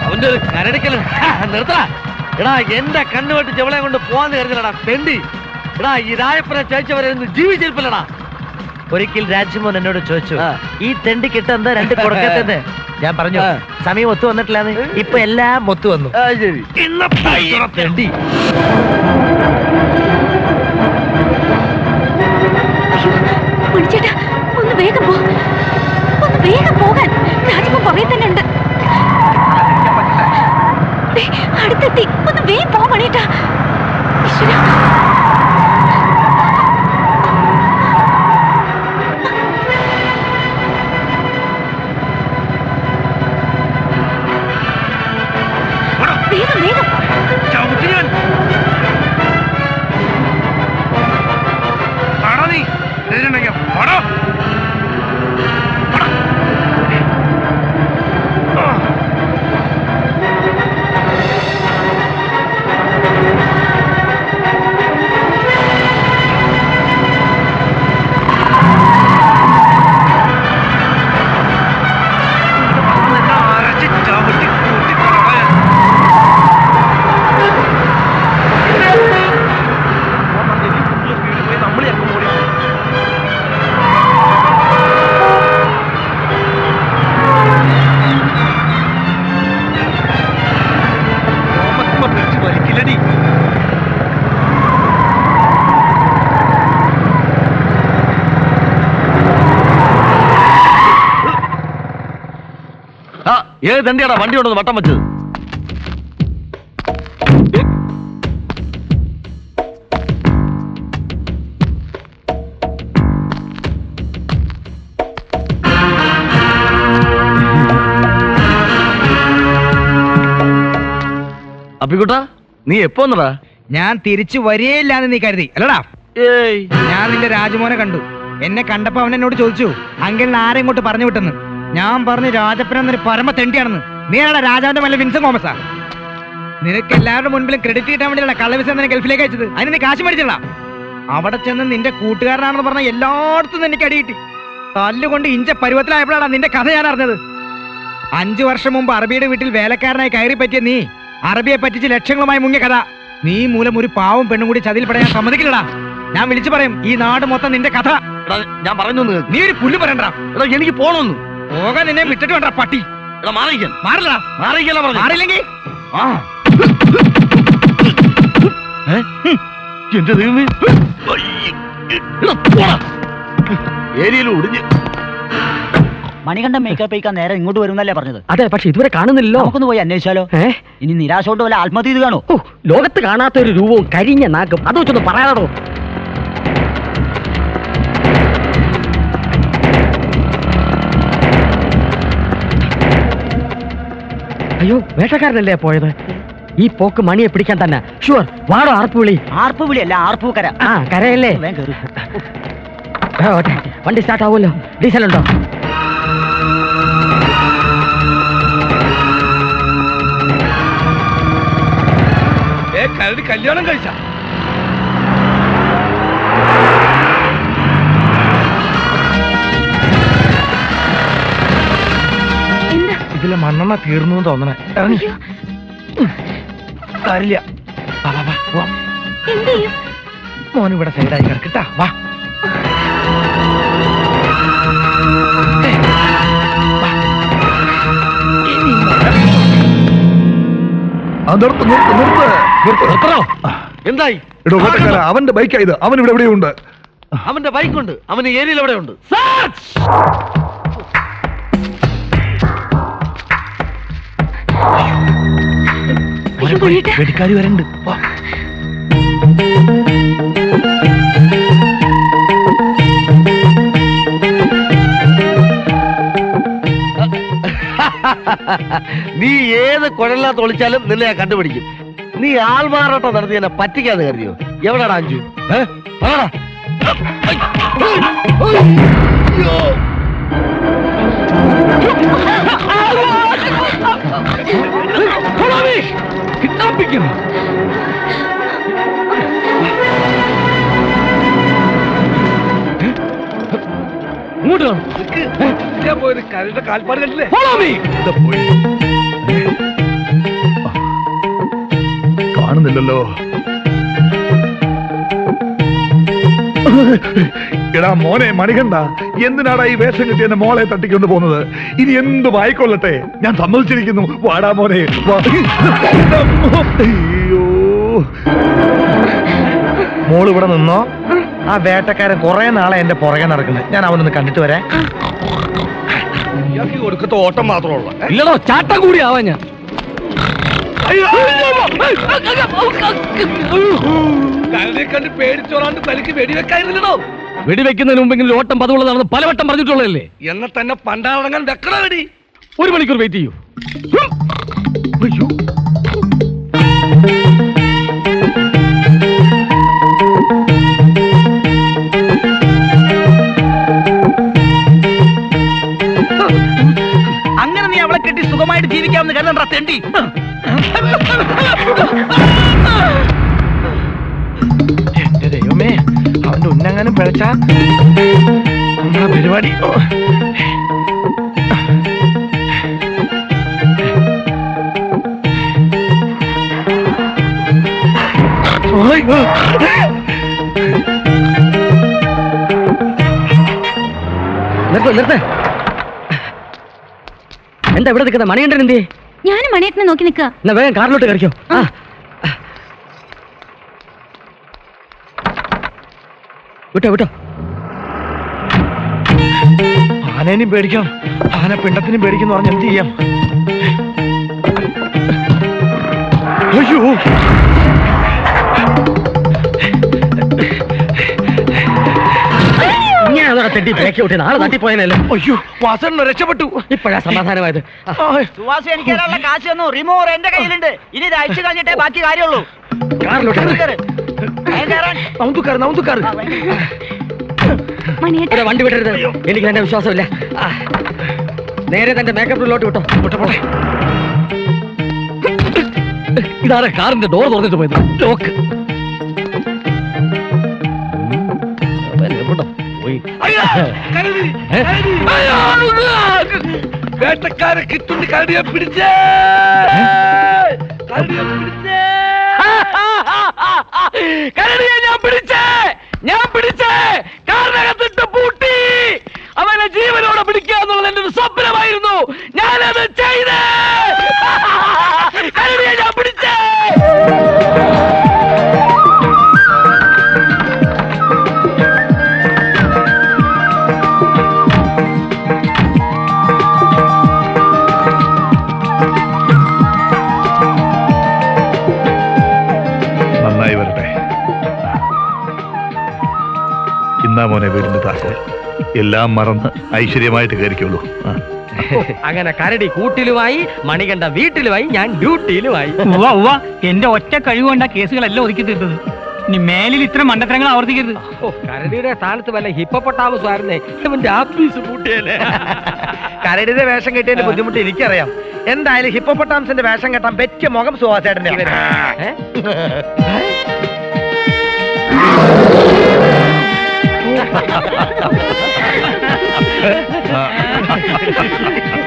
അവന്റെ ഒരു കരടിക്കൽ നിർത്തടാ. എടാ എന്റെ കണ്ണുവെട്ടി ചെവളെ കൊണ്ട് പോവാന്ന് കരുതലടാ തെണ്ടി. എടാ ഈ രായപ്പനെ ചോദിച്ചവരെ ജീവിച്ചിരിപ്പില്ലടാ. ഒരിക്കൽ രാജ്മോഹൻ എന്നോട് ചോദിച്ചു, ഈ തെണ്ടി കിട്ടെന്താ രണ്ട് കൊടുക്കത്തെ? ഞാൻ പറഞ്ഞു സമയം ഒത്തു വന്നിട്ടില്ലാന്ന്. ഇപ്പൊ എല്ലാം ഒത്തു വന്നു. തെണ്ടി ചേട്ടാ ഒന്ന് വേഗം പോ, ഒന്ന് വേഗം പോകാൻ. രാജ്മോഹൻ പുറകെ തന്നെ ഉണ്ട്. അടുത്തെത്തി, ഒന്ന് വേഗം പോ മണിയേട്ടാ. വേഗം വേഗം ഏത് തണ്ടിയാടാ വണ്ടി കൊണ്ടത് വട്ടം വെച്ചത്? അപ്പിക്കുട്ടാ നീ എപ്പോ വന്നടാ? ഞാൻ തിരിച്ചു വരികയില്ലാന്ന് നീ കരുതി അല്ലടാ? ഏയ് ഞാൻ നിന്റെ രാജമോനെ കണ്ടു. എന്നെ കണ്ടപ്പോ അവൻ എന്നോട് ചോദിച്ചു അങ്കിളിന് ആരെ ഇങ്ങോട്ട് പറഞ്ഞു വിട്ടെന്ന്. ഞാൻ പറഞ്ഞു രാജപ്പൻ എന്നൊരു പരമ തെണ്ടിയാണെന്ന്. നീ ആടാ രാജാവിന്റെ മല്ല വിൻസെന്റ് തോമസാ? നിനക്ക് എല്ലാവരുടെ മുൻപിലും ക്രെഡിറ്റ് കിട്ടാൻ വേണ്ടിയുള്ള കള്ളവിസ നിന്നെ ഗൾഫിലേക്ക് അയച്ചത്. അതിന് നീ കാശ് മേടിച്ചില്ല. അവിടെ ചെന്ന് നിന്റെ കൂട്ടുകാരനാണെന്ന് പറഞ്ഞ എല്ലായിടത്തും എനിക്ക് അടിയിട്ടി. തല്ലുകൊണ്ട് ഇഞ്ച പരുവത്തിലായപ്പോഴാണ് നിന്റെ കഥ ഞാൻ അറിഞ്ഞത്. 5 വർഷം മുമ്പ് അറബിയുടെ വീട്ടിൽ വേലക്കാരനായി കയറി പറ്റിയ നീ അറബിയെ പറ്റിച്ച് ലക്ഷങ്ങളുമായി മുങ്ങിയ കഥ. നീ മൂലം ഒരു പാവം പെണ്ണും കൂടി ചതിയിൽപ്പെടാൻ ഞാൻ സമ്മതിക്കില്ലടാ. ഞാൻ വിളിച്ചു പറയും ഈ നാട് മൊത്തം നിന്റെ കഥ. ഞാൻ പറഞ്ഞു നീ ഒരു പുല്ല് പറയണ്ട. എനിക്ക് പോണോന്ന്. പോകാൻ നിന്നെ വിട്ടിട്ട് വേണ്ട പട്ടി. മാറില്ലടാ. മാറില്ലെങ്കിൽ എന്റെ ദൈവമേ ഏരിയയിൽ ഒടിഞ്ഞ് മണികണ്ഠൻ മേക്കപ്പ് കഴിക്കാൻ നേരെ ഇങ്ങോട്ട് വരുന്നല്ലേ പറഞ്ഞത്? അതെ, പക്ഷെ ഇതുവരെ കാണുന്നില്ലല്ലോ. നമുക്കൊന്ന് പോയി അന്വേഷിച്ചാലോ? ഇനി നിരാശ കൊണ്ട് വല്ല ആത്മഹത്യ ചെയ്ത് കാണോ? ലോകത്ത് കാണാത്ത ഒരു രൂപവും കരിഞ്ഞ നാക്കും അത് വെച്ചൊന്ന് പറയാനോ? അയ്യോ, വേഷക്കാരനല്ലേ പോയത്? ഈ പോക്ക് മണിയെ പിടിക്കാൻ തന്നെ. ഷുവർ. വാടോ ആർപ്പുവിളി. ആർപ്പുവിളി അല്ല, ആർപ്പൂക്കര. ആ കരയല്ലേ? വണ്ടി സ്റ്റാർട്ട് ആവുമല്ലോ. ഡീസൽ ഉണ്ടോ? കല്യാണം കഴിച്ച ഇതിലെ മണ്ണെണ്ണ തീർന്നു തോന്നണേ. കാര്യമില്ല. മോനിവിടെ സൈഡായി കിടക്കട്ടാ. വാ എന്തായി? അവന്റെ ബൈക്കായത്. അവൻ ഇവിടെ എവിടെയുണ്ട്. അവന്റെ ബൈക്കുണ്ട്. അവന് ഏരിയയിൽ എവിടെയുണ്ട്? വെടിക്കാരി വരണ്ട്. നീ ഏത് കുഴലിനകത്ത് ഒളിച്ചാലും നിന്നെ ഞാൻ കണ്ടുപിടിക്കും. നീ ആൾമാറാട്ടം നടത്തി എന്നെ പറ്റിക്കാതെ കരുതിയോ? എവിടാടാ അഞ്ചു? ഇങ്ങോട്ട് പോയത് കരയുടെ കാൽപ്പാട് കണ്ടില്ലേ? കിട്ടിയില്ലല്ലോ. എടാ മോനെ മണികണ്ട, എന്തിനാടാ ഈ വേഷം കിട്ടി എന്റെ മോളെ തട്ടിക്കൊണ്ട് പോകുന്നത്? ഇനി എന്തും ആയിക്കൊള്ളട്ടെ, ഞാൻ സമ്മതിച്ചിരിക്കുന്നു. വാടാ മോനെ വാ. അയ്യോ, മോള് ഇവിടെ നിന്നോ. ആ വേട്ടക്കാരൻ കുറെ നാളെ എന്റെ പുറകെ നടക്കുന്നത്. ഞാൻ അവനൊന്ന് കണ്ടിട്ട് വരാം. ഇയാൾക്ക് കൊടുക്കത്തെ ഓട്ടം മാത്രമുള്ള ഇല്ലടോ, ചാട്ടം കൂടി ആവാ ഞാൻ. കണ്ട് പേടിച്ചോറാണ്ട് തലക്ക് വെടിവെക്കായിരുന്നല്ലോ. വെടിവെക്കുന്നതിന് മുമ്പെങ്കിലും ഓട്ടം പതിവുള്ളതാണെന്ന് പലവട്ടം പറഞ്ഞിട്ടുള്ളതല്ലേ. എന്നെ തന്നെ പണ്ടാറങ്ങാൻ വെക്കണ വെടി. 1 മണിക്കൂർ വെയിറ്റ് ചെയ്യൂ. അങ്ങനെ നീ അവളെ കെട്ടി സുഖമായിട്ട് ജീവിക്കാമെന്ന് കരുതണ്ട തെണ്ടി. എന്റെ ദൈവമേ, അവന്റെ ഉന്നങ്ങാനും പിഴച്ചാ നമ്മളെ പരിപാടി. നിർത്ത്. എന്താ ഇവിടെ നിൽക്കുന്നത്? മണികണ്ഠൻ എന്തി? ഞാനും മണിയേട്ടനെ നോക്കി നിൽക്കുക. എന്നാ വേഗം കാറിലോട്ട് കയറിക്കോ. വിട്ടോ. ആനേനും പേടിക്കാം, ആന പിണ്ടത്തിനും പേടിക്കുന്നു പറഞ്ഞ് എന്ത് ചെയ്യാം? അയ്യോ, ഞാൻ തെറ്റി ബ്രേക്ക് ഔട്ട്. നാളെ തട്ടിപ്പോയനല്ലോ. അയ്യോ, വാസന രക്ഷപ്പെട്ടു. ഇപ്പോഴാ സമാധാനമായത്. സുവാസു എനിക്കാനുള്ള കാശ് തന്നു. റിമൂവർ എന്റെ കയ്യിലുണ്ട്. ഇനി ഇത് അയച്ചു കഴിഞ്ഞിട്ടേ ബാക്കി കാര്യമുള്ളൂ. കാറിലോട്ട് നൗന്തുക്കാർ. മണിയേട്ടൻ വണ്ടി വിടരുത്. എനിക്ക് എന്റെ വിശ്വാസമില്ല. നേരെ തന്റെ മേക്കപ്പ് റൂമിലോട്ട് വിട്ടോ. ഇതാരെ കാറിന്റെ ഡോർ തുറന്നിട്ട് പോയത്? ലോക്ക്. പോയി. വേട്ടക്കാരെ കിട്ടുന്ന കരടിയെ പിടിച്ചേ. കരടിയെ ഞാൻ പിടിച്ചേ. കാറിനകത്തിട്ട് പൂട്ടി. അവനെ ജീവനോടെ പിടിക്കുക എന്നുള്ളത് എന്റെ ഒരു സ്വപ്നമായിരുന്നു. ഞാനത് ചെയ്തേ. കരടിയെ ഞാൻ പിടിച്ചേ. നന്നായി വരട്ടെ. ഇന്നാ മോനെ വീടിന്റെ താക്കോൽ. എല്ലാം മറന്ന് ഐശ്വര്യമായിട്ട് കയറിക്കുള്ളൂ. അങ്ങനെ കരടി കൂട്ടിലുമായി, മണികണ്ഠ വീട്ടിലുമായി, ഞാൻ ഡ്യൂട്ടിയിലുമായി. എന്റെ ഒറ്റ കഴിവുകൊണ്ടാ കേസുകളെല്ലാം ഒതുക്കി തീർത്തത്. ഇനി മേലിൽ ഇത്ര മണ്ടത്തരങ്ങൾ ആവർത്തിക്കരുത്. കരടിയുടെ സ്ഥാനത്ത് വല്ല ഹിപ്പോപ്പൊട്ടാമസ് ആയിരുന്നേ ഇവന്റെ ആഫീസ് പൂട്ടിയല്ലേ. കരടിയുടെ വേഷം കെട്ടിയതിന്റെ ബുദ്ധിമുട്ട് എനിക്കറിയാം. എന്തായാലും ഹിപ്പോപ്പൊട്ടാമസിന്റെ വേഷം കെട്ടാൻ പറ്റിയ മുഖം സുഹാസേട്ടന്റെ.